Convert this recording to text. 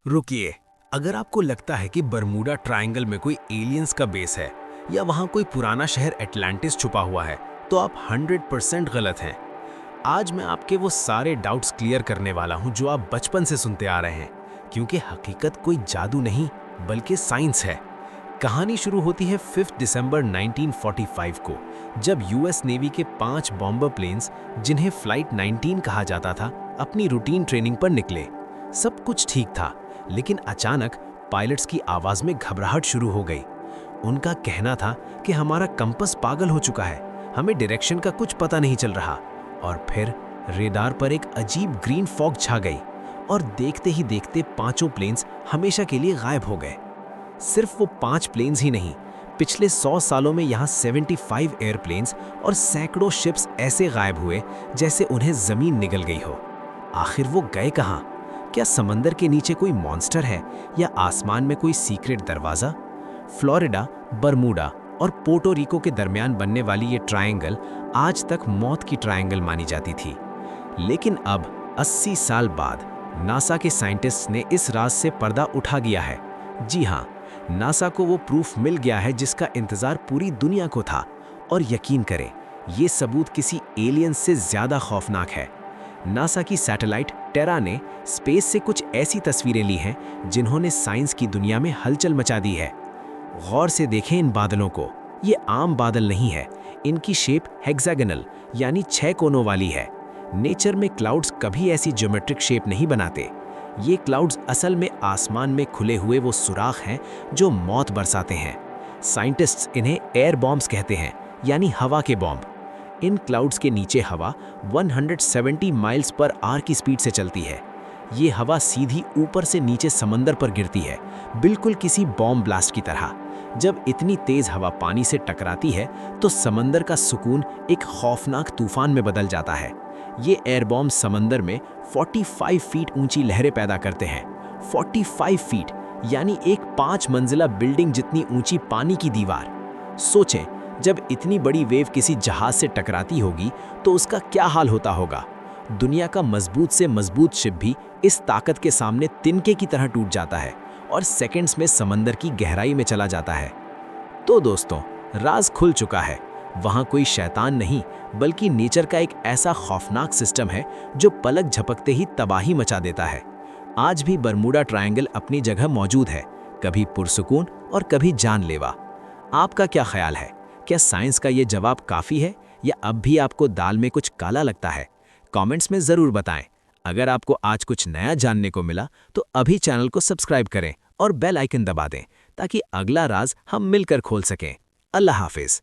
रुकिए, अगर आपको लगता है कि बरमूडा ट्रायंगल में कोई एलियंस का बेस है या वहां कोई पुराना शहर एटलांटिस छुपा हुआ है, तो आप 100% गलत हैं। आज मैं आपके वो सारे डाउट्स क्लियर करने वाला हूं जो आप बचपन से सुनते आ रहे हैं, क्योंकि हकीकत कोई जादू नहीं बल्कि साइंस है। कहानी शुरू होती है 5 दिसंबर 1945 को, जब यूएस नेवी के 5 बॉम्बर प्लेन्स, जिन्हें फ्लाइट 19 कहा जाता था, अपनी रूटीन ट्रेनिंग पर निकले। सब कुछ ठीक था, लेकिन अचानक पायलट्स की आवाज में घबराहट शुरू हो गई। उनका कहना था कि हमारा कंपास पागल हो चुका है, हमें डायरेक्शन का कुछ पता नहीं चल रहा। और फिर रेडार पर एक अजीब ग्रीन फॉग छा गई और देखते ही देखते पांचों प्लेन्स हमेशा के लिए गायब हो गए। सिर्फ वो 5 प्लेन्स ही नहीं, पिछले 100 सालों में यहाँ 75 एयरप्लेन्स और सैकड़ों शिप्स ऐसे गायब हुए जैसे उन्हें जमीन निगल गई हो। आखिर वो गए कहाँ? क्या समंदर के नीचे कोई मॉन्स्टर है या आसमान में कोई सीक्रेट दरवाजा? फ्लोरिडा, बरमूडा और पोर्टो रिको के दरमियान बनने वाली ये ट्रायंगल आज तक मौत की ट्रायंगल मानी जाती थी। लेकिन अब 80 साल बाद नासा के साइंटिस्ट्स ने इस राज से पर्दा उठा गया है। जी हाँ, नासा को वो प्रूफ मिल गया है जिसका इंतजार पूरी दुनिया को था। और यकीन करें, ये सबूत किसी एलियन से ज्यादा खौफनाक है। नासा की सैटेलाइट टेरा ने स्पेस से कुछ ऐसी तस्वीरें ली हैं जिन्होंने साइंस की दुनिया में हलचल मचा दी है। गौर से देखें इन बादलों को, ये आम बादल नहीं है। इनकी शेप हेक्सागोनल यानी 6 कोनों वाली है। नेचर में क्लाउड्स कभी ऐसी ज्योमेट्रिक शेप नहीं बनाते। ये क्लाउड्स असल में आसमान में खुले हुए वो सुराख हैं जो मौत बरसाते हैं। साइंटिस्ट्स इन्हें एयर बॉम्ब्स कहते हैं, यानी हवा के बॉम्ब। इन क्लाउड्स के नीचे हवा 170 माइल्स पर आवर की स्पीड से चलती है। ये हवा सीधी ऊपर से नीचे समंदर पर गिरती है, बिल्कुल किसी बॉम्ब ब्लास्ट की तरह। जब इतनी तेज हवा पानी से टकराती है तो समंदर का सुकून एक खौफनाक तूफान में बदल जाता है। ये एयर बॉम्ब समंदर में 45 फीट ऊंची लहरें पैदा करते हैं। 45 फीट यानी एक 5 मंजिला बिल्डिंग जितनी ऊंची पानी की दीवार। सोचें, जब इतनी बड़ी वेव किसी जहाज से टकराती होगी तो उसका क्या हाल होता होगा। दुनिया का मजबूत से मजबूत शिप भी इस ताकत के सामने तिनके की तरह टूट जाता है और सेकंड्स में समंदर की गहराई में चला जाता है। तो दोस्तों, राज खुल चुका है। वहां कोई शैतान नहीं, बल्कि नेचर का एक ऐसा खौफनाक सिस्टम है जो पलक झपकते ही तबाही मचा देता है। आज भी बरमूडा ट्रायंगल अपनी जगह मौजूद है, कभी पुरसुकून और कभी जानलेवा। आपका क्या ख्याल है? क्या साइंस का ये जवाब काफ़ी है या अब भी आपको दाल में कुछ काला लगता है? कमेंट्स में ज़रूर बताएं। अगर आपको आज कुछ नया जानने को मिला तो अभी चैनल को सब्सक्राइब करें और बेल आइकन दबा दें ताकि अगला राज हम मिलकर खोल सकें। अल्लाह हाफिज़।